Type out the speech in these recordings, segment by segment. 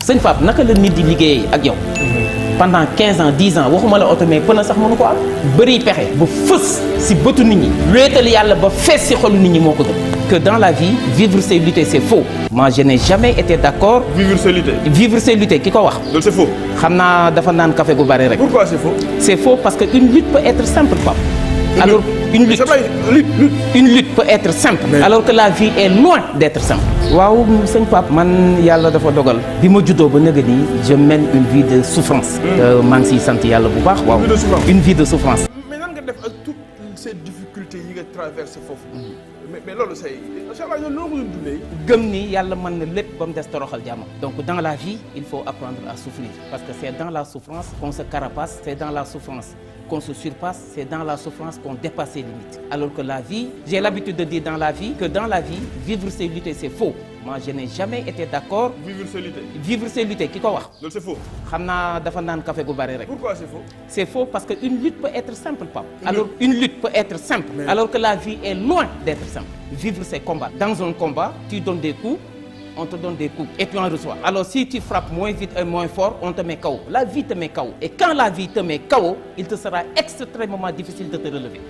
sëñ Pape naka la nit di liggéeyee ak yow pendant 15 ans 10 ans waxuma la oto mais pën a sax mënu ko am bëri pexe ba fës si bëtu nit ñi wéetal yàlla ba fees si xolu nit ñi moo ko gën que dans la vie vivre c'est lutter c'est faux moi je n'ai jamais été d'accord vivre c'est lutter ki ko wax donc c'est faux xam naa dafa naan café gu bari rek pourquoi c'est faux c'est faux parce que une lutte peut être simple Pape alors une lutte peut être simple alors que la vie est loin d'être simple waaw sëñ Pape man yàlla dafa dogal bi ma juddoo ba nëga nii je mène une vie de souffrance maa ngi siy sant yàlla bu baax waaw une vie de souffrance mais nan nga def ak toutes ces difficultés yi nga traversé foofu mais loolu say inchallah yow noo ko dundee gëm ni yàlla mën na lépp ba mu des toroxal jàmmam donc dans la vie il faut apprendre à souffrir parce que c'est dans la souffrance qu'on se carapace c'est dans la souffrance qu'on se surpasse, c'est dans la souffrance qu'on dépasse ses limites. Alors que la vie, j'ai l'habitude de dire dans la vie, que dans la vie, vivre c'est lutter, c'est faux. Moi, je n'ai jamais été d'accord. Vivre c'est lutter, qui ko wax? Donc c'est faux. Xam naa dafa naan café gu bari rek. Pourquoi c'est faux? C'est faux parce qu'une lutte peut être simple, Pape. Alors, une lutte peut être simple, alors que la vie est loin d'être simple. Vivre c'est combattre. Dans un combat, tu donnes des coups, on te donne des coups et tu en reçois. Alors si tu frappes moins vite et moins fort, on te met KO. La vie te met KO. Et quand la vie te met KO, il te sera extrêmement difficile de te relever.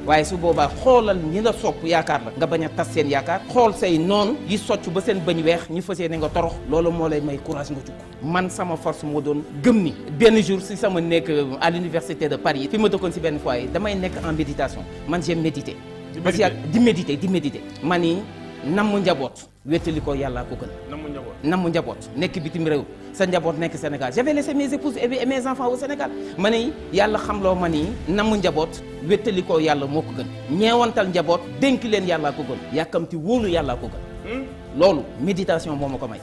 waaye su boobaa xoolal ñi la sopp yaakaar la nga bañ a tas seen yaakaar xool say noonu yi socc ba seen bëñ weex ñi fas yéene nga torox loolu moo lay may courage nga jug man sama force moo doon gëm ni benn jour si sama nekk à l'université de Paris fi ma dëkkoon si benn foyer damay nekk en méditation man j'aime méditer parce que di méditer man ni namu njaboot wéttali ko yàllaa ko gën namu njaboot nekk bitim réew sa njaboot nekk Sénégal j'avais laissé mes épouses et mes enfants au Sénégal ma ni yàlla xamloo ma ni namu njaboot wéttali ko yàlla moo ko gën ñeewantal njaboot dénk leen yàllaa ko gën yàkkamti wóolu yàllaa ko gën loolu méditation moo ma ko may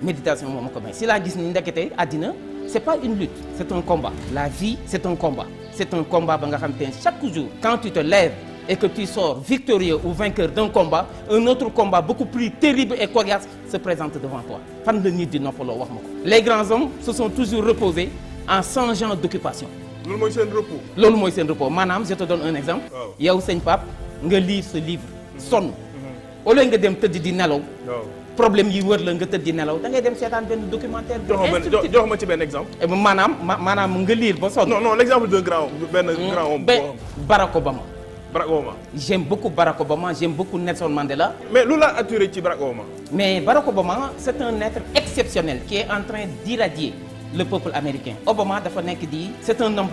méditation moo ma ko may si laa gis ni ndekete àddina c'est pas une lutte c'est un combat la vie c'est un combat ba nga xam te chaque jour quand tu te lèves et que tu sors victorieux ou vainqueur d'un combat, un autre combat beaucoup plus terrible et coriace se présente devant toi. Fan la nit di noppaloo wax ma ko. Les grands hommes se sont toujours reposés en changeant d'occupation. Loolu mooy seen repos. Maanaam je te donne un exemple. yow sëñ Pape nga lire ce livre sonn. au lieu nga dem tëdd di nelaw. problème yi wër la nga tëdd di nelaw da ngay dem seetaan benn documentaire. jox ma ci benn exemple. maanaam nga lire ba sonn. non l'exemple d'un grand homme. Barack Obama. J'aime beaucoup Barack Obama, j'aime beaucoup Nelson Mandela. Mais l'oula a attiré Barack Obama. Mais Barack Obama, c'est un être exceptionnel qui est en train d'irradier le peuple américain. Obama, c'est un homme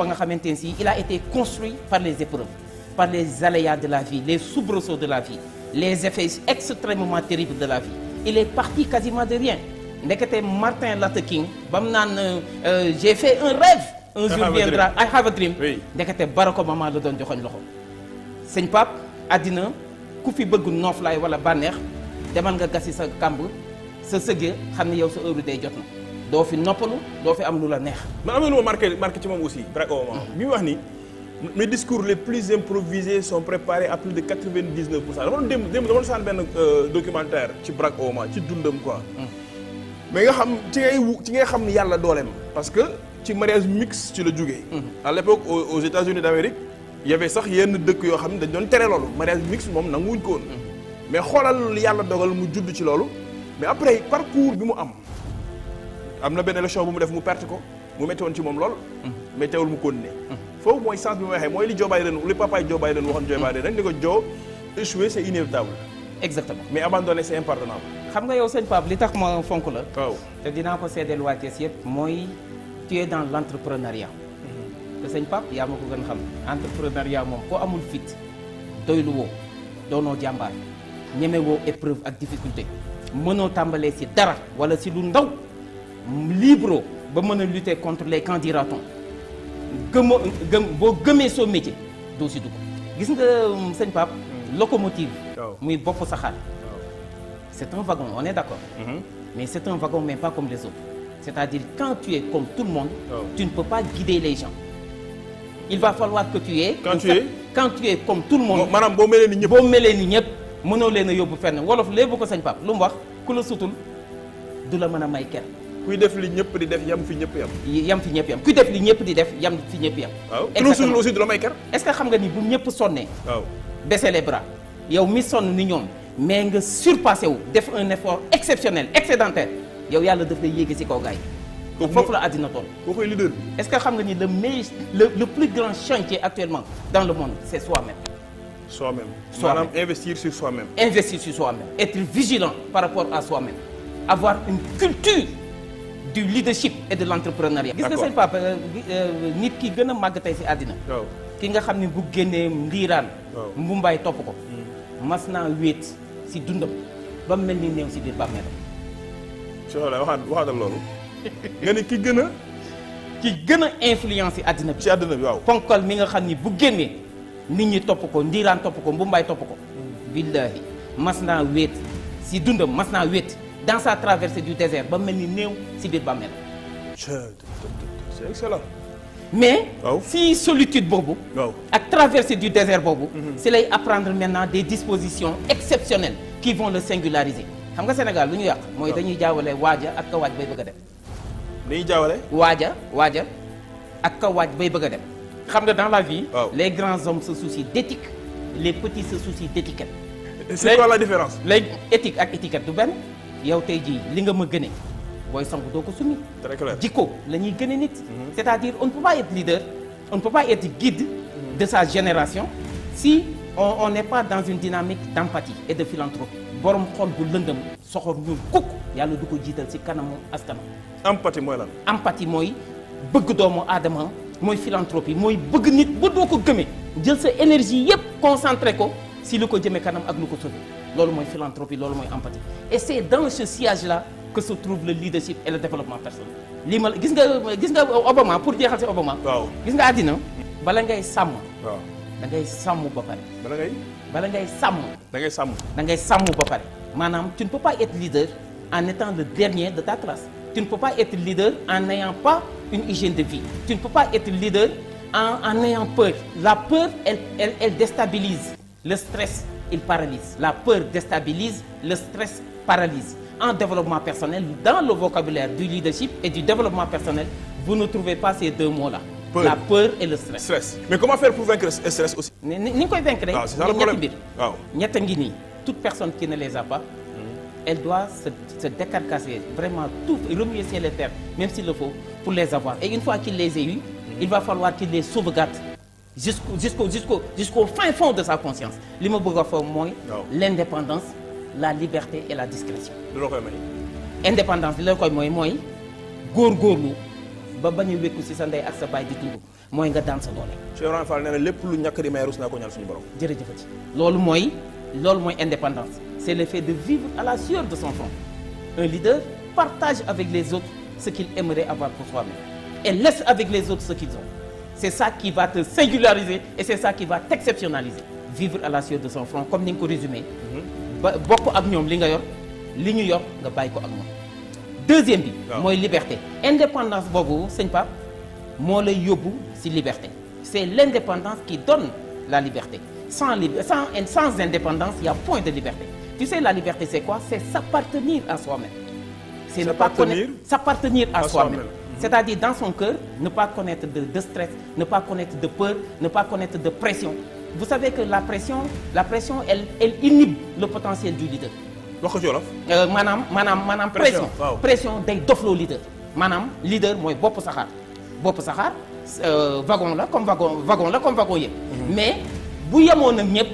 il a été construit par les épreuves, par les aléas de la vie, les soubresauts de la vie, les effets extrêmement terribles de la vie. Il est parti quasiment de rien. Martin Luther King, j'ai fait un rêve, un jour viendra, I have a dream. Barack Obama le donne de sëñ Pape àddina ku fi bëgg nooflaay wala bànneex demal nga gasi sa kàmb sa sëgge xam ne yow sa heure day jot na doo fi noppalu doo fi am lu la neex. man am na lu ma marqué ci moom aussi Barack Obama bi mu wax ni mes discours les plus improvisés sont préparés à plus de 99%. dama doon démb dama doon benn documentaire ci Barack Obama ci dundam quoi. mais nga xam ci ngay xam ni yàlla dooleem parce que ci mariage mixte ci la jógee. à l'époque aux États-Unis d'Amérique. Il y avait sax yenn dëkk yoo xam ne dañ doon tere loolu mariage mixte moom nanguwuñ ko woon mais xoolal yàlla dogal mu judd ci loolu mais après parcours bi mu am na benn élection bu mu def mu perte ko mu métti woon ci moom lool mais teewul mu continuer foofu mooy sens bi ma waxee mooy li Joe Biden li papaay Joe Biden waxoon Joe Biden rek ni ko Joe échouer c'est inévitable exactement mais abandonner c'est impardonnable. xam nga yow sëñ Pape li tax ma fonk la waaw te dinaa ko seedeel waa Thiès yëpp mooy tu es dans l'entrepreneuriat te sëñ Pape yaa ma ko gën xam entrepreneuriat moom koo amul fit doylu woo doonoo jàmbaar ñeme woo épreuve ak difficulté mënoo tàmbalee ci dara wala ci lu ndaw libre ba mën a lutter contre les qu'en dira-t-on boo gëmee soo métier doo ci dugg gis nga sëñ Pape locomotive muy bopp saxaar c'est un wagon on est d'accord mais c'est un wagon mais pas comme les autres c'est-à-dire quand tu es comme tout le monde tu ne peux pas guider les gens. Il va falloir que tu es. Quand tu es comme tout le monde. maanaam boo melee ni ñëpp mënoo leen a yóbbu fenn wolof léegi bu ko sëñ Pape lu mu wax ku la sutul du la mën a may ker. kuy def li ñëpp di def yam fi ñëpp yam. yam fi ñëpp yam kuy def li ñëpp di def yam fi ñëpp yam. waaw ku la sutul aussi du la may ker. est-ce que xam nga ni bu ñëpp sonnee. waaw baisser les bras yow mi sonn ni ñoom mais nga surpassé wu def un effort exceptionnel excédentaire yow yàlla daf lay yéege ci kaw gaay yi. foofu la àddina toll. koo koy leader bi. est-ce que xam nga ni le plus grand chantier actuellement dans le monde c'est soi-même. Soi-même. Soi-même. Maanaam investir sur soi-même. Investir sur soi-même. Être vigilant par rapport à soi-même. Avoir une culture du leadership et de l'entrepreneuriat. gis nga seen papa nit ki gën a màgg tey ci àddina. waaw ki nga xam ne bu génnee ndiiraan. waaw mbumbaay topp ko. mas naa wéet ci dundam ba mel ni néew ci biir bàmmeelam. Cheikh Ablaye waxaatal loolu. nga ni ki gën a influence ci àddina bi. ci àddina bi waaw. ponkal mi nga xam ni bu génnee nit ñi topp ko ndiiraan topp ko mbumbaay topp ko. billahi mas naa wéet ci dundam mas naa wéet dans sa traversée du désert ba mel ni néew ci biir bàmmeelam. c'est excellent. mais waaw si solitude boobu. waaw ak traversée du désert boobu. c'est lay apprendre maintenant des dispositions exceptionnelles qui vont le singulariser. xam nga Sénégal lu ñu yàq. mooy dañuy jaawale waaja ak ka waaj bay bëgg a dem. dañuy jaawale. waaja ak ka waaj bay bëgg a dem. xam nga dans la vie. waaw les grands hommes se soucient d'éthique, les petits se soucient d'étiquette. c'est quoi la différence. léegi éthique ak étiquette du benn yow tey jii li nga ma gëne booy sangu doo ko summi. très clair. jikko la ñuy gëne nit. c'est-à-dire on ne peut pas être leader, on ne peut pas être guide de sa génération si on n'est pas dans une dynamique d'empathie et de philanthropie. borom xol bu lëndëm soxor ñuul kukk yàlla du ko jiital ci kanamu askanam. empathie mooy lan. empathie mooy bëgg doomu aadama mooy philanthropie mooy bëgg nit ba doo ko gëmee jël sa énergie yépp concentré ko si lu ko jëmee kanam ak lu ko sauver loolu mooy philanthropie loolu mooy empathie. et c'est dans ce sillage-là que se trouve le leadership et le développement personnel. lii ma gis nga Obama pour jeexal ci Obama. waaw gis nga àddina bala ngay sàmm. waaw da ngay sàmm ba pare. bala ngay sàmm. da ngay sàmm. da ngay sàmm ba pare maanaam tu ne peux pas être leader en étant le dernier de ta classe. Tu ne peux pas être leader en n'ayant pas une hygiène de vie. Tu ne peux pas être leader en ayant peur. La peur, elle déstabilise. Le stress, il paralyse. La peur déstabilise, le stress paralyse. En développement personnel, dans le vocabulaire du leadership et du développement personnel, vous ne trouvez pas ces deux mots-là. Peur. La peur et le stress. Stress. Mais comment faire pour vaincre le stress aussi. ni nga koy vaincre rek. waaw c'est ça le problème ñetti mbir. waaw ñett ngi nii toute personne qui ne les a pas. Elle doit se décarcasser, vraiment tout, remuer ciel et terre, même s'il le faut, pour les avoir. Et une fois qu'il les ait eus, il va falloir qu'il les sauvegarde jusqu'au fin fond de sa conscience. Li ma bëgg a fa mooy l'indépendance, la liberté et la discrétion. lu la koy may. Indépendance li la koy mooy góorgóorlu ba bañ a wékku ci sa ndey ak sa baay di dund mooy nga daan sa doole. Cheikh Ibrahima Fall nee na lépp lu ñàkk di may rus naa ko ñaan suñu borom. jërëjëfati loolu mooy indépendance. C'est le fait de vivre à la sueur de son front. Un leader partage avec les autres ce qu'il aimerait avoir pour soi-même et laisse avec les autres ce qu'ils ont. C'est ça qui va te singulariser et c'est ça qui va t'exceptionnaliser. Vivre à la sueur de son front comme ni nga ko résumé. ba bokk ak ñoom li nga yor li ñu yor nga bàyyi ko ak moom. Deuxième bi. mooy liberté. Indépendance boobu sëñ Pape moo lay yóbbu ci liberté. C'est l'indépendance qui donne la liberté. Sans indépendance, il y a point de liberté. Tu sais, la liberté, c'est quoi? C'est s'appartenir à soi-même. C'est ne pas connaître, s'appartenir à soi-même. C'est-à-dire, dans son cœur, ne pas connaître de stress, ne pas connaître de peur, ne pas connaître de pression. Vous savez que la pression, elle inhibe le potentiel du leader. wax ko ci wolof. maanaam pression. pression day dofloo leader. maanaam leader mooy bopp saxaar wagon la comme wagon yëpp. mais bu yemoon nag ñëpp.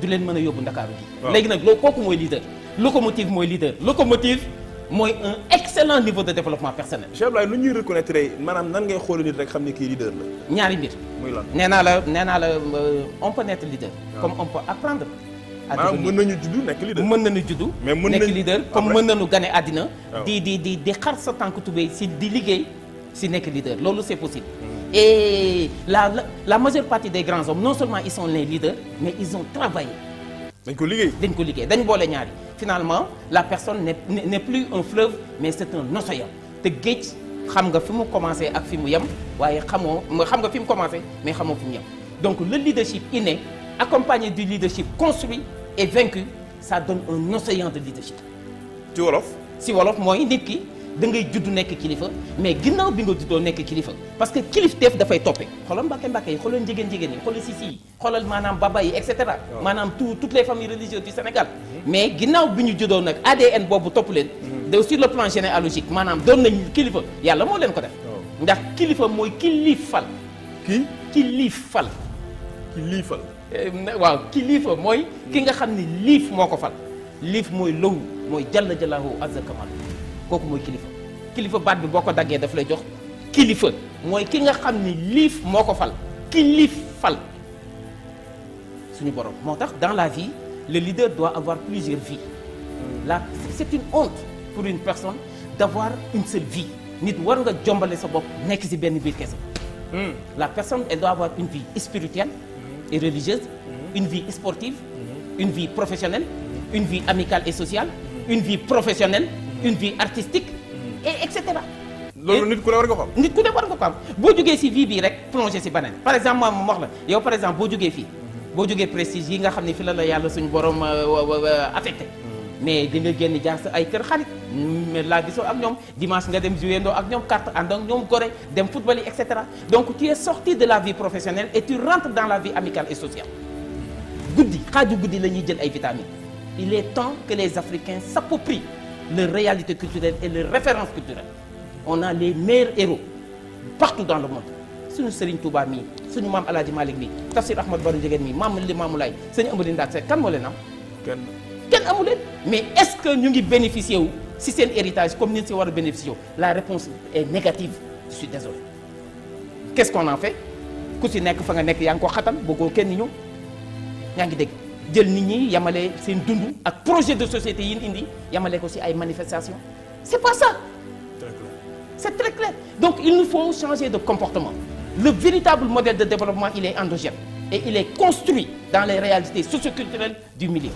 du leen mën a yóbbu Ndakaaru gi. léegi nag loolu kooku mooy leader. locomotive mooy leader. locomotive mooy un excellent niveau de développement personnel. Cheikh Ablaye lu ñuy reconnaître maanaam nan ngay xooli nit rek xam ne kii leader la. ñaari mbir. muy lan nee naa la on peut naître leader. comme on peut apprendre. maanaam mën nañu juddu nekk leader. mën nañu juddu. mais mën nekk leader comme mën nañu gane àddina. di xar sa tànk tubéy si di liggéey si nekk leader loolu c'est possible. et la majeure partie des grands hommes non seulement ils sont les leaders mais ils ont travaillé. dañ ko liggéey dañ boole ñaari. finalement la personne n'est plus un fleuve mais c'est un océan te géej xam nga fi mu commencé ak fi mu yem waaye xam nga fi mu commencé mais xamoo fi mu yem. donc le leadership inné accompagné du leadership construit et vaincu ça donne un océan de leadership. ci wolof mooy nit ki da ngay judd nekk kilifa mais ginnaaw bi nga juddoo nekk kilifa parce que kilifteef dafay toppe xoolal mbàkke yi xoolal njigéen yi xoolal sisi yi xoolal maanaam baba yi et cetera. maanaam toutes les familles religieuses du Sénégal. mais ginnaaw bi ñu juddoo nag ADN boobu topp leen. sur le plan généalogique maanaam doon nañ kilifa yàlla moo leen ko def. ndax kilifa mooy ki liifal. ki liifal. ki liifal. waaw kilifa mooy ki nga xam ni liif moo ko fal. liif mooy low mooy jalla jalaahu azza kamal kooku mooy kilifa. kilifa baat bi boo ko daggee daf lay jox kilifa mooy ki nga xam ni liif moo ko fal. ki liif fal suñu borom moo tax dans la vie le leader doit avoir plusieurs vies. là c'est une honte pour une personne d'avoir une seule vie. nit war nga jombale sa bopp nekk ci benn biir kese. La personne elle doit avoir une vie spirituelle et religieuse, une vie sportive, une vie professionnelle, une vie amicale et sociale, une vie professionnelle, une vie artistique et cetera. loolu nit ku ne war nga ko am. nit ku ne war nga ko am boo jógee ci vie bii rek plongé ci beneen par exemple moom wax la yow par exemple boo jógee fii boo jógee prestige yi nga xam ne fi la yàlla suñu borom affecté mais di nga génn jaar sa ay kër xarit mais laa gisoo ak ñoom dimanche nga dem jouer ndoo ak ñoom carte ànd ak ñoom gore dem football yi et cetera donc tu es sorti de la vie professionnelle et tu rentres dans la vie amicale et sociale guddi xaaju guddi la ñuy jël ay vitamines il est temps que les Africains s'approprient leur réalité culturelle et leur référence culturelle. On a les meilleurs héros partout dans le monde suñu Serigne Touba mii suñu maam El Hadj Malick mii Tafsir Ahmad Baro Ndiéguène mii maam Limamou Laye sëñ Amady Ndak Seck kan moo leen am. kenn amu leen mais est-ce que ñu ngi bénéficier wu si seen héritage comme ni ñu si war a bénéficier wu la réponse est négative je suis désolé. Qu'est-ce qu'on en fait ku si nekk fa nga nekk yaa ngi ko xatal bëggoo kenn ñëw yaa ngi dégg jël nit ñi yamale seen dund ak projet de société yi ñu indi yamale ko si ay manifestations c'est pas ça. C'est très clair. Donc il nous faut changer de comportement. Le véritable modèle de développement, il est endogène. Et il est construit dans les réalités socioculturelles du milieu.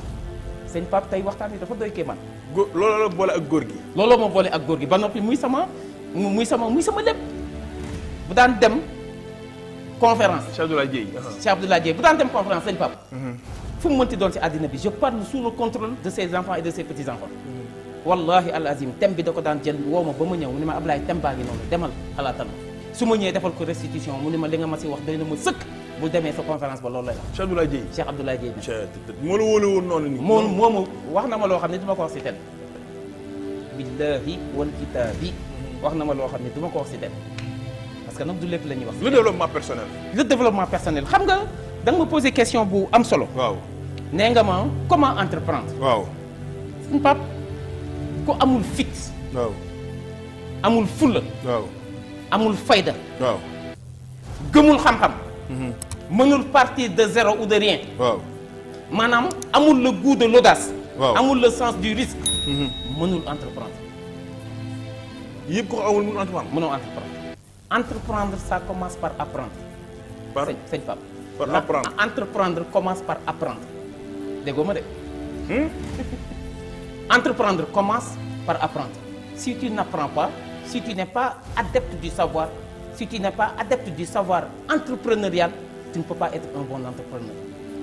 Sëñ Pape tey waxtaan bi dafa doy kéemaan. looloo la boole ak góor gi. looloo ma boole ak góor gi ba noppi muy sama lépp. bu daan dem conférence. Cheikh Abdoulaye Dieye. Cheikh Abdoulaye Dieye bu daan dem conférence sëñ Pape. fu mu mënti doon ci àddina bi je parle sous le contrôle de ses enfants et de ses petits-enfants. wallahi al azim thème bi da ko daan jël woo ma ba ma ñëw mu ne ma Ablaye thème baa ngi noonu demal xalaatal ma su ma ñëwee defal ko restitution mu ne ma li nga ma si wax doy na ma sëkk bu demee sa conférence ba loolu lay wax. Cheikh Abdoulaye Dieye. Cheikh Abdoulaye Dieye. moo la wóole woon noonu nii. moo ma wax na ma loo xam ne du ma ko wax si tel billahi wal kitaabi wax na ma loo xam ne du ma ko wax si tel parce que nag du lépp la ñuy wax. le développement personnel. le développement personnel xam nga da nga ma posé question bu am solo. waaw nee nga ma comment entreprendre. waaw. suñu pap ku amul fit. waaw. amul fulla. waaw. amul fayda. waaw. gëmul xam-xam. mënul partir de zéro ou de rien. waaw. maanaam amul le goût de l'audace. waaw. amul le sens du risque. mënul entreprendre. yëpp ko amul mënul entreprendre. mënoo entreprendre. entreprendre ça commence par apprendre. par sëñ Pape. par apprendre. Entreprendre commence par apprendre. déggoo ma de. Entreprendre commence par apprendre. Si tu n'apprends pas, si tu n'es pas adepte du savoir, si tu n'es pas adepte du savoir entrepreneurial, tu ne peux pas être un bon entrepreneur.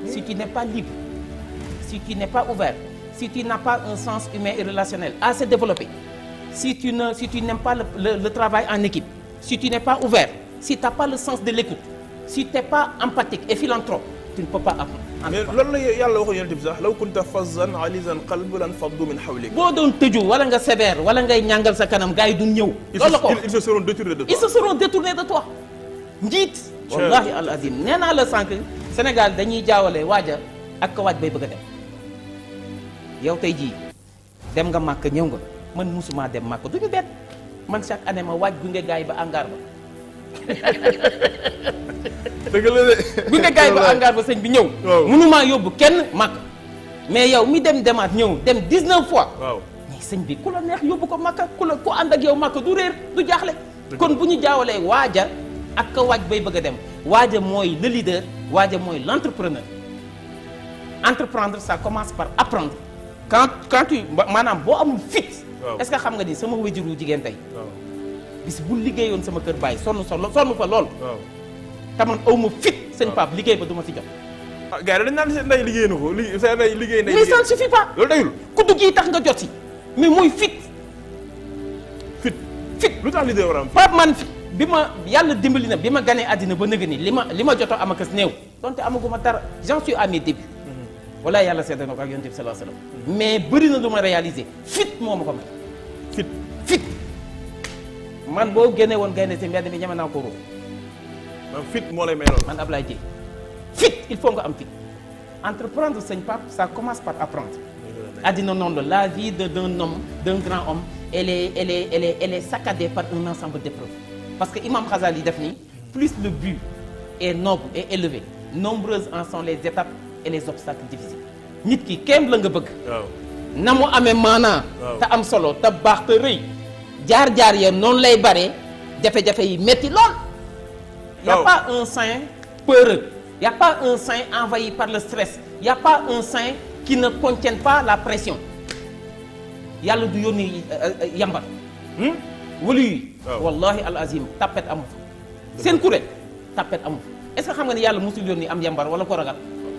Si tu n'es pas libre, si tu n'es pas ouvert, si tu n'as pas un sens humain et relationnel assez développé, si tu n'aimes pas le travail en équipe, si tu n'es pas ouvert, si tu n'as pas le sens de l'écoute, si tu n'es pas empathique et philanthrope, tu ne peux pas apprendre. mais loolu la yàlla waxoon yonent bi sax law kunta fazzan alizan qalbi lan faddu min hawlik. boo doon tëju wala nga sévère wala ngay ñàngal sa kanam gars yi duñ ñëw. loolu la ko ils se seront détournés de toi. ils se seront détournés de toi. njiit. wallahi al azim nee naa la sànq Sénégal dañuy jaawale waaja ak ka waaj bay bëgg a dem. yow tey jii dem nga màkk ñëw nga man musuma dem màkk du ñu bett man chaque année ma waaj gunge gars yi ba angaar ba. dëgg la de. gunge gars yi ba angaar ba sëñ bi ñëw. waaw mënumaa yóbbu kenn màkk. mais yow mi demaat ñëw dem 19 fois. waaw mais sëñ bi ku la neex yóbbu ko màkk ku ànd ak yow màkk du réer du jaaxle. kon bu ñu jaawalee waaja ak ka waaj bay bëgg a dem waaja mooy le leader waaja mooy l'entrepreneur. Entreprendre ça commence par apprendre. quand tu maanaam boo amul fit. est-ce que xam nga ni sama wéjuru jigéen tey. bis bu liggéeyoon sama kër bàyyi sonn fa lool. te man aw ma fit sëñ Pape liggéey ba du ma si jot. ah gars yi dañu naan seen ndey liggéey na ko seen ndey liggéey. mais ça ne suffit pas. loolu dayul. kuddu gi tax nga jot si. mais mooy fit. lu tax leader war a am. Pape man bi ma yàlla dimbali na bi ma ganee àddina ba nëgë ni li ma jotoo am akas néew. donte amaguma dara j'en suis à mes débuts. wala yàlla seetlu na ko ak yonent bi sallallahu alayhi wasallam. mais bëri na lu ma réaliser fit moo ma ko may. fit man boo génne woon gaynde si mbedd mi ñeme naa ko ruux. man fit moo lay may loolu. man Ablaye Dieye fit il faut nga am fit entreprendre sëñ Pape ça commence par apprendre. addina noonu la vie d'un homme d'un grand homme elle est saccadée par un ensemble d'épreuves parce que Imam Ghazali def ni plus le but est noble et élevé nombreuses en sont les étapes et les obstacles difficiles nit ki kéem la nga bëgg. waaw na mu amee maanaa. waaw te am solo te baax te rëy jaar-jaar ya noonu lay bare jafe-jafe yi metti lool. y a pas un saint peureux y a pas un saint envahi par le stress y a pas un saint qui ne contienne pas la pression yàlla du yónni yambar. wala yi. wallahi al azim tapet amu fa. seen kuréel tapet amu fa est-ce que xam nga ni yàlla musul yónni am yambar wala ko ragal.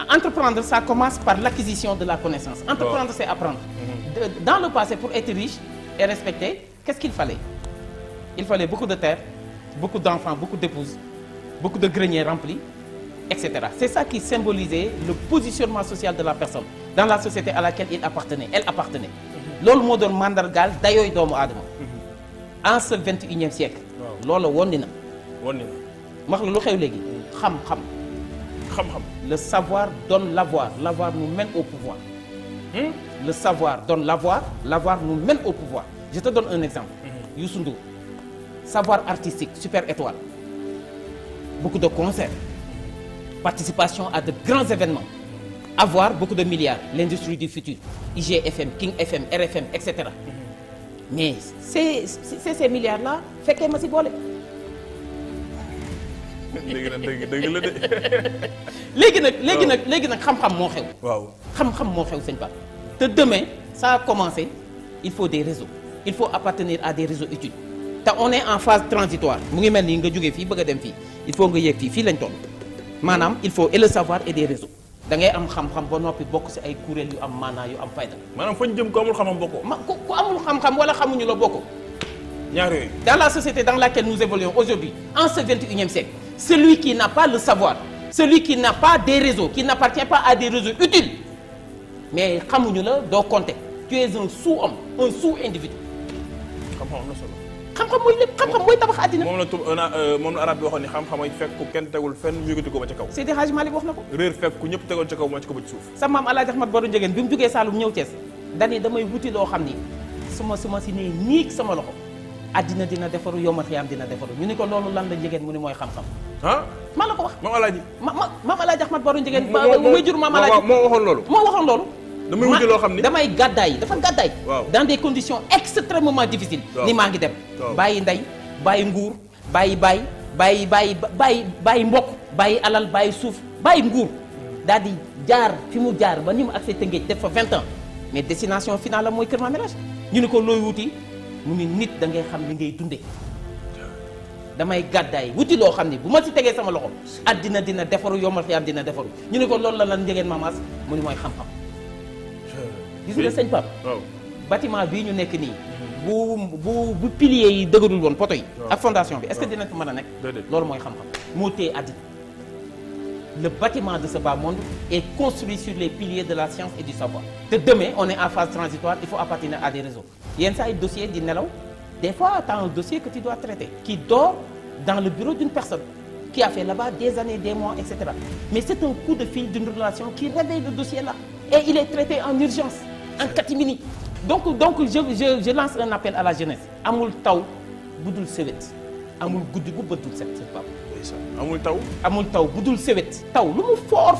entreprendre ça commence par l'acquisition de la connaissance. entreprendre c'est apprendre. Dans le passé pour être riche et respecté qu'est-ce qu'il fallait? Il fallait beaucoup de terre, beaucoup d'enfants, beaucoup d'épouses, beaucoup de greniers remplis, etc. C'est ça qui symbolisait le positionnement social de la personne dans la société à laquelle il appartenait, elle appartenait. loolu moo doon mandargaal dayooy doomu aadama. en ce 21e siècle. loolu wondi na. wondi na. wax la lu xew léegi. xam-xam. xam-xam. Le savoir donne l'avoir, l'avoir nous mène au pouvoir. Le savoir donne l'avoir, l'avoir nous mène au pouvoir. Je te donne un exemple. Youssou Ndour. Savoir artistique, super étoile. Beaucoup de concerts. Participation à de grands événements. Avoir beaucoup de milliards. L'industrie du futur. IGFM, King FM, RFM, etc. Mais c'est ces milliards-là, fekkee ma si boole. dëgg la de. léegi nag xam-xam moo xew. waaw xam-xam moo xew sëñ Pape. te demain ça a commencé il faut des réseaux il faut appartenir à des réseaux utiles te on est en phase transitoire mu ngi mel ni nga jógee fii bëgg a dem fii il faut nga yéeg fii lañ toll maanaam il faut et le savoir et des réseaux da ngay am xam-xam ba noppi bokk ci ay kuréel yu am maanaa yu am fayda. maanaam fañ jëm ko amul xam-xam bokkoo. ku amul xam-xam wala xamuñu la bokkoo. ñaar yooyu. Dans la société dans laquelle nous évoluons aujourd'hui en ce 21e siècle celui qui n'a pas le savoir celui qui n'a pas des réseaux qui n'appartient pas à des réseaux utiles mais xamuñu la doo compter tu es un sous-homme un sous-individu. xam-xam am na solo. xam-xam mooy lépp xam-xam mooy tabax àddina. moom la arab bi waxoon ni xam-xam ay fekk ku kenn tegul fenn mu yëkkati ko ba ca kaw. Seydi Hadji Malick wax na ko. réer fekk ku ñëpp tegoon ca kaw moo ci ko ba ci suuf. sa maam El Hadj Ahmad Baro Ndiéguène bi mu jógee Saloum ñëw Thiès dani damay wuti loo xam ni su ma si nee niig sama loxo àddina dina defaru yomal xiyaam dina defaru ñu ni ko loolu lan la Ndiéguène mu ni mooy xam-xam. ah maa la ko wax. maam Alaaji. maam El Hadj Ahmad Baro Ndiéguène. muy jur maam Alaaji moo waxoon loolu. moo waxoon loolu. damay wuti loo xam ni damay gàddaay dafa gàddaay. waaw dans des conditions extrêmement difficiles. ni maa ngi dem. bàyyi ndey bàyyi nguur bàyyi bàyyi mbokk bàyyi alal bàyyi suuf bàyyi nguur daal di jaar fi mu jaar ba ni mu accès Tëngéej def fa 20 ans mais destination finale la mooy Kër Mamélage ñu ni ko looy wuti mu ni nit da ngay xam li ngay dundee damay gàddaay wuti loo xam ni bu ma si tegee sama loxo addina dina defaru yomal xiyaam dina defaru ñu ni ko loolu la lan Ndiéguène Mamas mu ni mooy xam-xam gis nga sëñ Pape bâtiment bii ñu nekk nii bu piliers yi dëgërul woon poto yi ak fondation bi est-ce que dina fi mën a nekk loolu mooy xam-xam moo téye àddina le bâtiment de ce bas monde est construit sur les piliers de la science et du savoir te demain on est en phase transitoire il faut appartenir à des réseaux yenn saa ay dossier di nelaw des fois tu as un dossier que tu dois traiter qui dort dans le bureau d'une personne qui a fait là-bas des années des mois etc mais c'est un coup de fil d'une relation qui réveille le dossier là et il est traité en urgence en catimini donc je lance un appel à la jeunesse amul taw budul sewet amul guddi gu bëddul set c'est pas amul taw budul sewet taw lu mu fort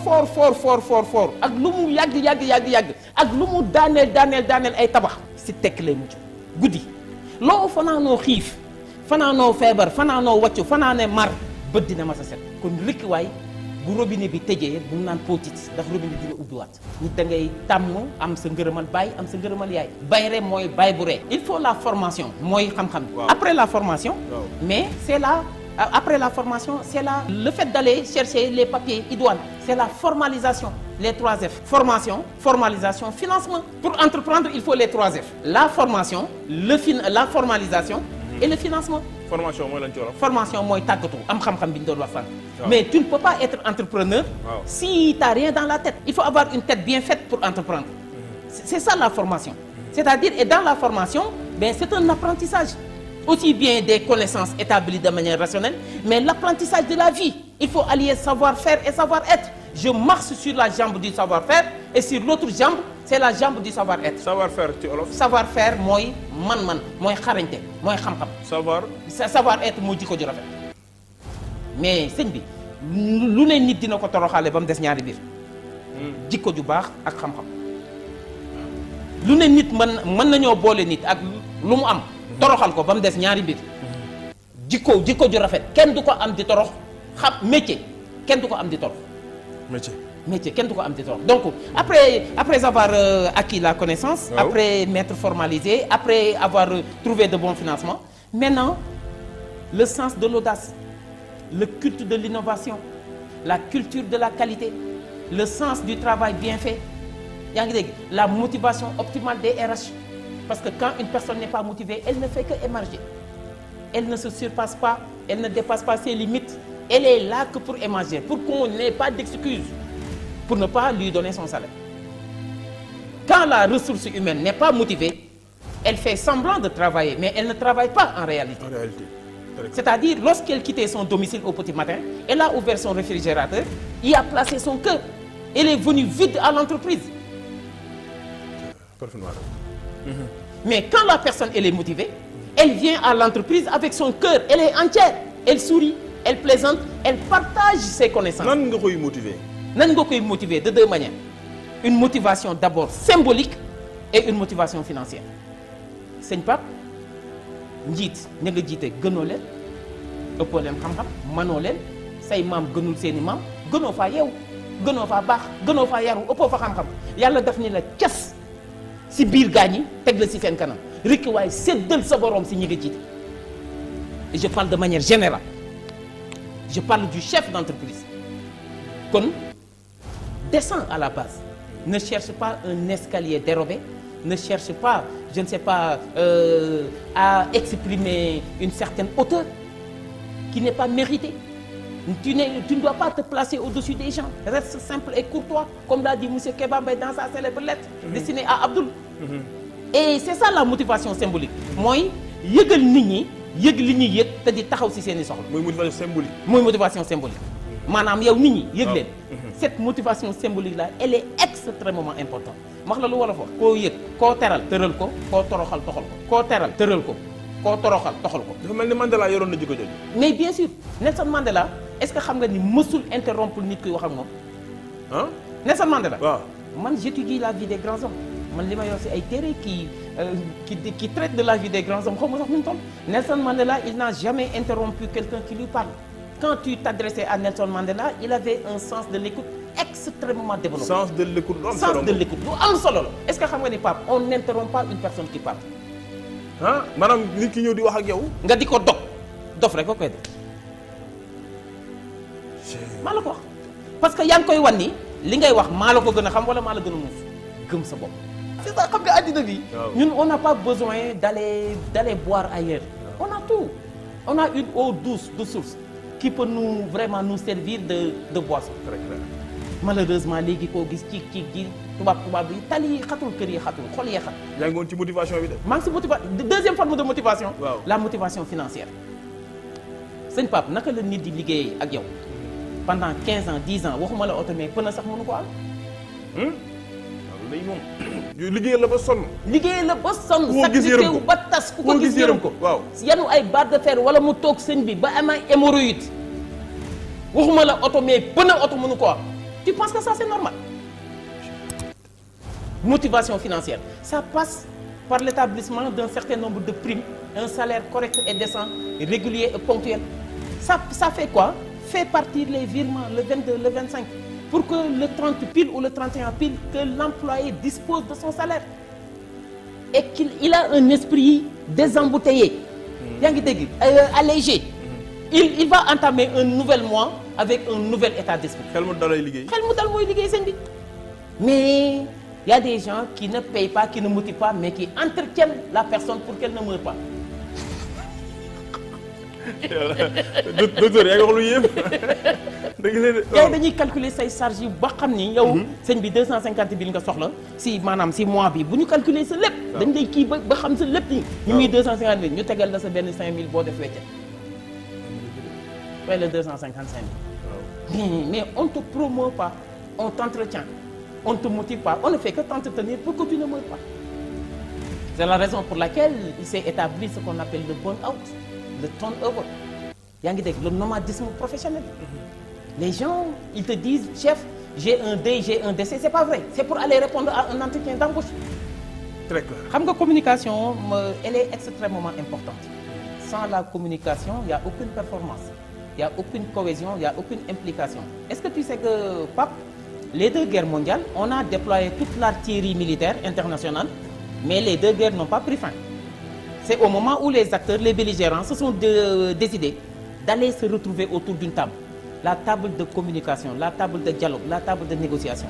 ak lu mu yàgg ak lu mu daaneel ay tabax si tekk lay mucc guddi loo fanaanoo xiif fanaanoo feebar fanaanoo wàccu fanaane mar bët dina ma sa set kon rikki waay bu robinet bi tëjee bu mu naan potit ndax robinet dina ubbiwaat nit da ngay tàmm am sa ngërëmal baay am sa ngërëmal yaay bayre mooy baay bu ree il faut la formation mooy xam-xam après la formation mais c'est là après la formation c'est là le fait d'aller chercher les papiers idoines c'est la formalisation les 3 F formation formalisation financement pour entreprendre il faut les 3 F la formation la formalisation et le financement formation mooy lan ci wolof. formation mooy tàggatu am xam-xam bi ñu doon wax sànq. mais tu ne peux pas être entrepreneur. si t'as rien dans la tête. il faut avoir une tête bien faite pour entreprendre. c'est ça la formation. c'est-à-dire et dans la formation Ben, c'est un apprentissage. Aussi bien des connaissances établies de manière rationnelle, mais l'apprentissage de la vie. Il faut allier savoir-faire et savoir-être. Je marche sur la jambe du savoir-faire et sur l'autre jambe, c'est la jambe du savoir-être. Savoir-faire ci olof. Savoir-faire mooy man-man mooy xarañte mooy xam-xam. Savoir-être mooy jikko ju rafet. mais sëñ bi lu ne nit dina ko toroxaale ba mu des ñaari biir. jikko ju baax ak xam-xam. lu ne nit mën nañoo boole nit ak lu mu am toroxal ko ba mu des ñaari biir. jikko ju rafet kenn du ko am di torox xam métier kenn du ko am di torox. métier kenn du ko am di torox donc après avoir acquis la connaissance. Wow. Après m'être formalisé après avoir trouvé de bons financements maintenant le sens de l'audace, le culte de l'innovation, la culture de la qualité, le sens du travail bien fait, yaa ngi dégg la motivation optimale des RH. Parce que quand une personne n'est pas motivée, elle ne fait que émerger. Elle ne se surpasse pas, elle ne dépasse pas ses limites. Elle est là que pour émerger, pour qu'on n'ait pas d'excuses pour ne pas lui donner son salaire. Quand la ressource humaine n'est pas motivée, elle fait semblant de travailler, mais elle ne travaille pas en réalité. En réalité. C'est-à-dire, lorsqu'elle quittait son domicile au petit matin, elle a ouvert son réfrigérateur, y a placé son cœur. Elle est venue vide à l'entreprise. Parfaitement. Mais quand la personne elle est motivée, elle vient à l'entreprise avec son cœur, elle est entière, elle sourit, elle plaisante, elle partage ses connaissances. Nan nga koy motiver. Nan nga koy motiver de deux manières. Une motivation d'abord symbolique et une motivation financière. Sëñ Pape njiit ña nga jiite gënoo leen ëppoo leen xam-xam manoo leen say maam gënul seeni maam gënoo faa yeewu gënoo faa baax gënoo faa yaru ëppoo fa xam-xam yàlla daf ni la cas si biir gaañ yi teg la si seen kanam rikki waaye séddal sa borom si ñi nga jiite. Et je parle de manière générale je parle du chef d'entreprise kon descends à la base ne cherche pas un escalier dérobé ne cherche pas je ne sais pas à exprimer une certaine hauteur qui n'est pas méritée. Tu ne dois pas te placer au-dessus des gens. Reste simple et courtois, comme l'a dit M. Kéba Mbaye dans sa célèbre lettre destinée à Abdoul. Et c'est ça la motivation symbolique. mooy yëgal nit ñi yëg li ñuy yëg te di taxaw ci seeni soxla. mooy motivation symbolique. mooy motivation symbolique. maanaam yow nit ñi yëg leen. Cette motivation symbolique là elle est extrêmement importante. wax la lu wala fa koo yëg koo teral tëral ko koo toroxal toxal ko koo teral tëral ko koo toroxal toxal ko. dafa mel ni Mandela yoroon na jikko jooju. mais bien sûr Nelson Mandela est-ce que xam nga ni mësul interrompre nit kuy wax ak moom. ah. Nelson Mandela. waaw. man j'étudie la vie des grands hommes man li ma yor ci ay téere qui traite de la vie des grands hommes xaw ma sax nu mu toll. Nelson Mandela il n'a jamais interrompu quelqu'un qui lui parle. Quand tu t'adressais à Nelson Mandela il avait un sens de l'écoute extrêmement développé. Sens de l'écoute lu am sens solo. de l'écoute lu am solo la. est-ce que xam nga ni Pape on n'interrompt pas une personne qui parle. ah maanaam nit ki ñëw di wax ak yow. nga di ko dof rek ko koy def maa la ko wax parce que yaa ngi koy wan ni li ngay wax maa la ko gën a xam wala maa la gën a muus gëm sa bopp. c'est ça xam nga àddina bi. ñun on n'a pas besoin d'aller boire ailleurs. on a tout on a une eau douce de source qui peut vraiment nous servir de boisson. Très clair. Malheureusement léegi koo gis ci gi tubaab yi tali yi xatul kër yi xatul xol yee xat. yaa ngi woon ci motivation bi de. maa ngi si deuxième forme de motivation. Waaw. La motivation financière. Sëñ Pape naka la nit di liggéeyee ak yow pendant 15 ans 10 ans waxuma la oto mais pneu sax mënu ko am. waaw lay moom. yu liggéeyal la ba sonn. liggéey la ba sonn. Ku ko gis yërëm ko. ba tas ku ko gis yërëm ko. waaw. yanu ay barre de fer wala mu toog sëñ bi ba am ay hémorroïde waxuma la oto mais pneu oto mënu ko am. Tu penses que ça c'est normal? Motivation financière, ça passe par l'établissement d'un certain nombre de primes, un salaire correct et décent, régulier et ponctuel. Ça fait quoi? Fait partir les virements le 22, le 25, pour que le 30 pile ou le 31 pile, que l'employé dispose de son salaire. Et qu'il a un esprit désembouteillé, allégé. Il va entamer un nouvel mois avec un nouvel état d'esprit. xel mu dalay liggéey. xel mu dal mooy liggéey sëñ bi mais il y a des gens qui ne payent pas qui ne motivent pas mais qui entretiennent la personne pour qu'elle ne meure pas. docteur yaa ngi wax lu yéem. dëgg la gars yi dañuy calculer say charge yu ba xam ni yow. sëñ bi 250 000 nga soxla si maanaam si mois bi bu ñu calculer sa lépp. dañ lay kii ba xam sa lépp nii. ñu muy 250 000 ñu tegal la sa benn 5000 boo def weccet. fay la 255 000. mais on te promeut pas on t'entretient on te motive pas on ne fait que t'entretenir pour que tu ne meurs pas. C'est la raison pour laquelle il s'est établi ce qu'on appelle le burn-out, le turnover. yaa ngi dégg le nomadisme professionnel. Les gens ils te disent chef j'ai un deuil j'ai un décès c'est pas vrai c'est pour aller répondre à un entretien d'embauche. Très clair. xam nga communication elle est extrêmement importante. Sans la communication il y a aucune performance il y a aucune cohésion il y a aucune implication. Est-ce que tu sais que Pape les deux guerres mondiales on a déployé toute l'artillerie militaire internationale. Mais les deux guerres n'ont pas pris fin. C'est au moment où les acteurs, les belligérants, se sont décidés d'aller se retrouver autour d'une table. La table de communication, la table de dialogue, la table de négociation.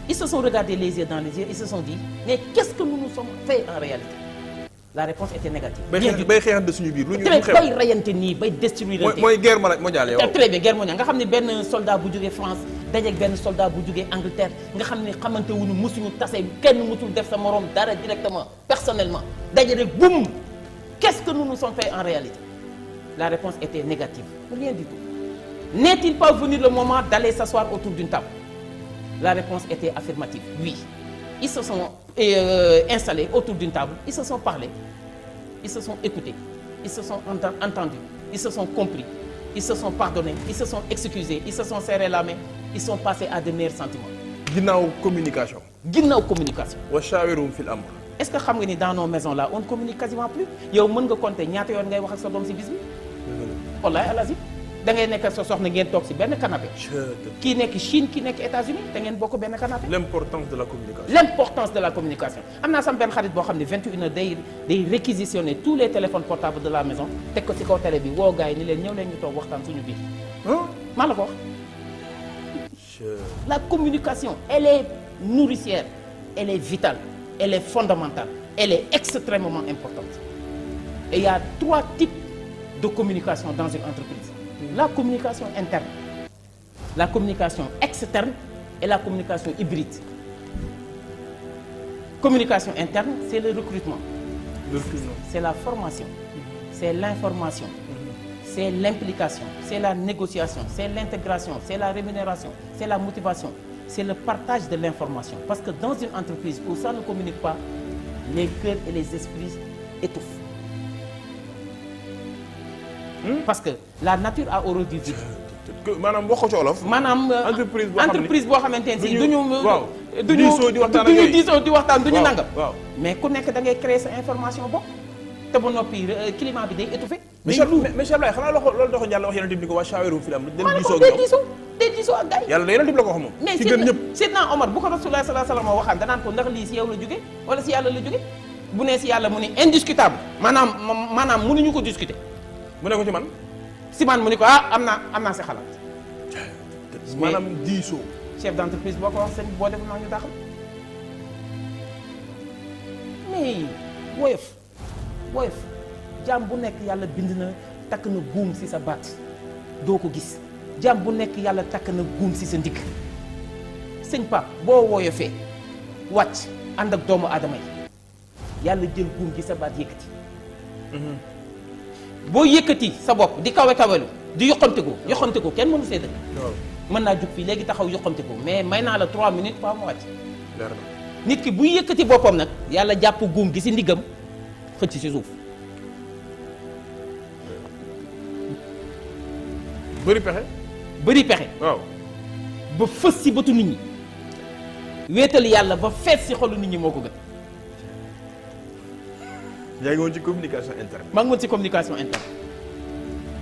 Ils se sont regardés les yeux dans les yeux, ils se sont dit, mais qu'est-ce que nous nous sommes fait en réalité? La réponse était négative. bay xeexante suñu biir lu ñu xew bay rayante nii bay détruire. mooy guerre mondiale yow. Très bien guerre mondiale nga xam ne benn soldat bu jógee France dajeeg benn soldat bu jógee Angleterre nga xam ne xamante wuñu mësuñu tase kenn mësul def sa moroom dara directement personnellement daje rek boum qu'est-ce que nous nous sommes fait en réalité? La réponse était négative. Rien du tout. N'est-il pas venu le moment d'aller s'asseoir autour d'une table? La réponse était affirmative. Oui. Ils se sont installés autour d'une table, ils se sont parlé, ils se sont écoutés, ils se sont entendus, ils se sont compris, ils se sont pardonnés, ils se sont excusés, ils se sont serrés la main, ils sont passés à de meilleurs sentiments. ginnaaw communication. Ginnaaw communication. wa shaawirum fil amr. Est-ce que xam nga ni dans nos maisons là on ne communique quasiment plus yow mën nga compter ñaata yoon ngay wax ak sa doom ci bis bi. wallaay alazim da ngay nekk sa soxna ngeen toog ci benn canapé. kii nekk Chine kii nekk États-Unis da ngeen bokk benn canapé. L'importance de la communication. L'importance de la communication. am naa sama benn xarit boo xam ne 21h day réquisitionner tous les téléphones portables de la maison teg ko ci kaw télé bi woo gars yi ni leen ñëw leen ñu toog waxtaan suñu biir. maa la ko wax. La communication elle est nourricière elle est vitale elle est fondamentale elle est extrêmement importante. Et il y a 3 types de communication dans une entreprise. La communication interne, la communication externe et la communication hybride. Communication interne, c'est le recrutement. C'est la formation, c'est l'information, c'est l'implication, c'est la négociation, c'est l'intégration, c'est la rémunération, c'est la motivation, c'est le partage de l'information. Parce que dans une entreprise où ça ne communique pas, les cœurs et les esprits étouffent. Parce que la nature a horreur du vide. maanaam wax ko ci wolof. maanaam entreprise boo xamante ne si duñu diisoo di waxtaan ak yooyu diisoo di waxtaan duñu nangam. waaw mais ku nekk da ngay créer sa information bopp te ba noppi climat bi day étouffé. mais Ablaye xanaa loolu doxo Yàlla wax yonent bi ni ko waa shaawirum fil amr del diisoo ak ñoom day diisoo ak gars yi. Yàlla yonent bi la ko wax moom. mais ci gën ñëpp Seydina Omar bu ko Rasulullah sallallahu alayhi wa sallam waxaan danaan ko ndax lii si yow la jóge wala si yàlla la jóge bu nee si yàlla mu ni indiscutable maanaam mënuñu ko discuter. mu ne ko ci man. si man mu ni ko am naa si xalaat. maanaam diisoo. chef d'entreprise boo ko wax seen boo def naa ñu taxal mais woyof jaam bu nekk yàlla bind na takk na buum ci sa baat doo ko gis jaam bu nekk yàlla takk na buum ci sa ndigg sëñ Pape boo woyofee wàcc ànd ak doomu aadama yi yàlla jël buum gi sa baat yëkkati. boo yëkkati sa bopp di kawelu di yoxamte ko kenn mënu see dëkk. mën naa jug fii léegi taxaw yoxamte ko mais may naa la 3 minutes pas mu wàcc. nit ki buy yëkkati boppam nag yàlla jàpp guum gi ci ndiggam xëcc ci suuf. bëri pexe. waaw. ba fës ci bëtu nit ñi wéetal yàlla ba fees ci xolu nit ñi moo ko gën. yaa ngi woon ci communication interne. maa ngi woon ci communication interne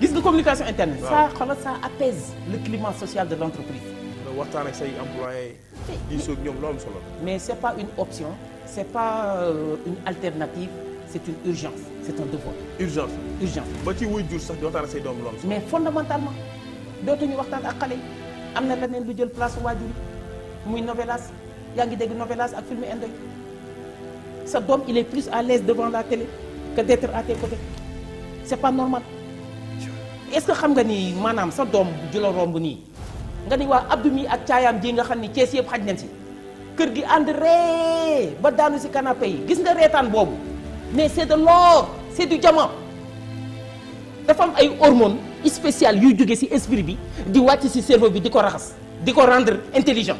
gis nga communication interne. waaw ça apaise le climat social de l'entreprise. waxtaan ak say employés. diisoo ak ñoom lu am solo. mais c'est pas une option c'est pas une alternative c'est une urgence c'est un devoir. urgence. ba ci wuy jur sax di waxtaan ak say doom lu am solo. mais fondamentalement dootuñu waxtaan ak xale yi am na leneen lu jël place waajur muy novelas yaa ngi dégg novelas ak film indo yi sa doom il est plus à l'aise devant la télé que d'être à tes côtés c'est pas normal est-ce que xam nga ni maanaam sa doom ju la romb nii nga ni waa Abdou mi ak caayaam ji nga xam ni Cees yëpp xaj nañ si kër gi ànd ree ba daanu si canapé yi gis nga reetaan boobu mais c'est de l'or c'est du diamant dafa am ay hormones spéciales yuy jóge ci esprit bi di wàcc ci cerveau bi di ko raxas di ko rendre intelligent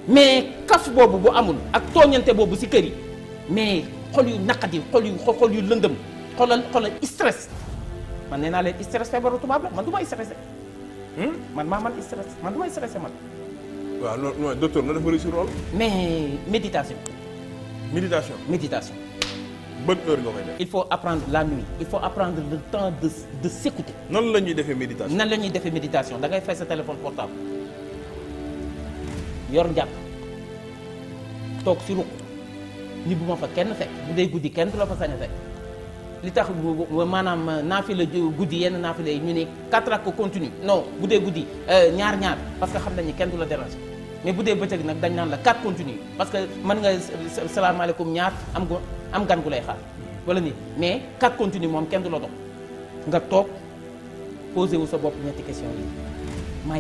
mais kaf boobu bu amul ak tooñante boobu ci kër yi mais xol yu naqadi xol yu lëndëm xolal stress man nee naa leen stress feebaru tubaab la man du may stressé man stress man du may stressé man. waaw non docteur na dafa réussir lool. mais méditation. bonne heure nga koy def. il faut apprendre la nuit il faut apprendre le temps de s'écouter. nan la ñuy defee méditation. nan la ñuy defee méditation da ngay fay sa téléphone portable yor njàpp toog si ruq ni bu ma fa kenn fekk bu dee guddi kenn du la fa sañ a fekk li tax maanaam naafila guddi yenn naafila yi ñu ne 4 rakk continue non bu dee guddi ñaar parce que xam nañu kenn du la déranger mais bu dee bëccëg nag dañ naan la 4 continue parce que mën nga salaamaaleykum ñaar am gan gu lay xaar wala nii mais 4 continue moom kenn du la dox nga toog posé wu sa bopp ñetti question yi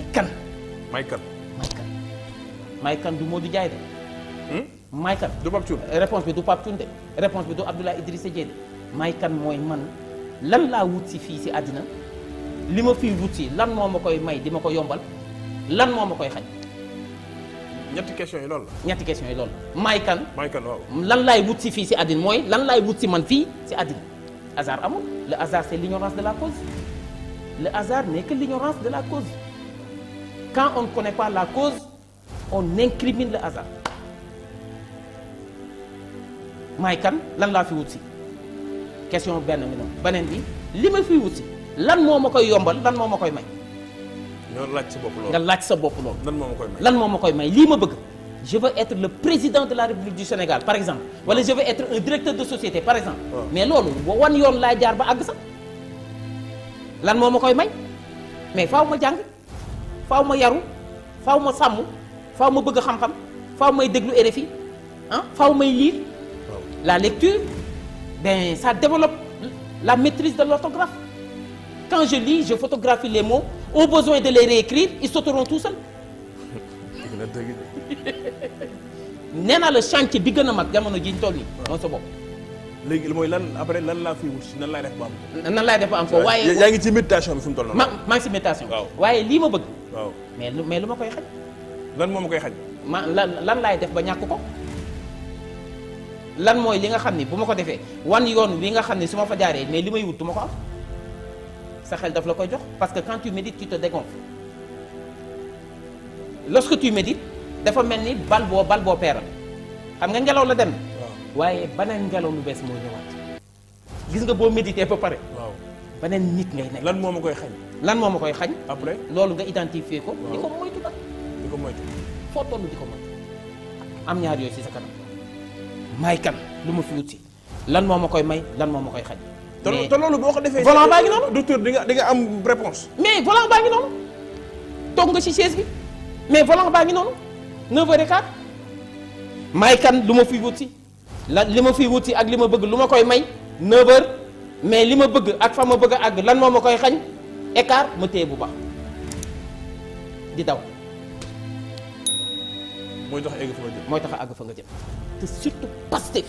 may kan du Modou Ndiaye de may kan du Pape Thioune réponse bi du Pape Thioune de réponse bi du Abdoulaye Idrissa Dièye de may kan mooy man lan laa wut si fii si àddina li ma fii wut si lan moo ma koy may di ma ko yombal lan moo ma koy xañ ñetti questions yi loolu la. ñetti questions yi loolu la may kan waaw. lan laay wut si fii si àddina mooy lan laay wut si man fii si àddina hasard amul le hasard c'est l'ignorance de la cause le hasard n'est que l'ignorance de la cause quand on ne connaît pas la cause on incrimine le hasard may kan lan laa fi wut si question benn mi noonu beneen bi li ma fi wut si lan moo ma koy yombal lan moo ma koy may nga laaj sa bopp loolu. nga laaj sa bopp loolu. lan moo ma koy may lan moo ma koy may lii ma bëgg je veux être le président de la République du Sénégal par exemple wala je veux être un directeur de société par exemple mais loolu wan yoon laay jaar ba àgg sax lan moo ma koy may mais faaw ma jàng faaw ma yaru faaw ma sàmm faaw ma bëgg xam-xam faaw may déglu RFI faaw may lire la lecture ben ça développe la maîtrise de l'orthographe quand je lis je photographie les mots au besoin de les réécrire ils sauteront tout seuls nee naa la chantier bi gën a mag jamono ji ñu toll nii mooy sa bopp léegi mooy lan après lan laa fi wut si nan laay def ba am ko. nan laay def ba am ko waaye yaa ngi ci méditation bi fu mu toll noonu. maa ngi ci méditation. waaw waaye lii ma bëgg. waaw mais lu ma koy xaj. lan moo ma koy xaj. lan laay def ba ñàkk ko. lan mooy li nga xam ni bu ma ko defee wan yoon wi nga xam ni su ma fa jaaree mais li may wut du ma ko am sa xel daf la koy jox parce que quand tu médites tu te dégonfles lorsque tu médites dafa mel ni bal boo peeral xam nga ngelaw la dem. waaye beneen ngelaw lu bees moo ñëwaat gis nga boo méditer ba pare. waaw beneen nit ngay nekk. lan moo ma koy xañ. lan moo ma koy xañ. après loolu nga identifier ko. di ko moytu nag. di ko moytu. foo toll di ko moytu. am ñaar yooyu ci sa kanam. may kan lu ma fi wut si lan moo ma koy may lan moo ma koy xañ. te loolu boo ko defee. volant baa ngi noonu. docteur di nga am réponse. mais volant baa ngi noonu. toog nga ci chaise bi mais volant baa ngi noonu 9h15 may kan lu ma fi wut si. li ma fiy wut si ak li ma bëgg lu ma koy may 9h mais li ma bëgg ak fa ma bëgg a àgg lan moo ma koy xañ écart ma téye bu baax di daw. mooy tax a àgg fa nga jëm. mooy tax a àgg fa nga jëm te surtout Pastef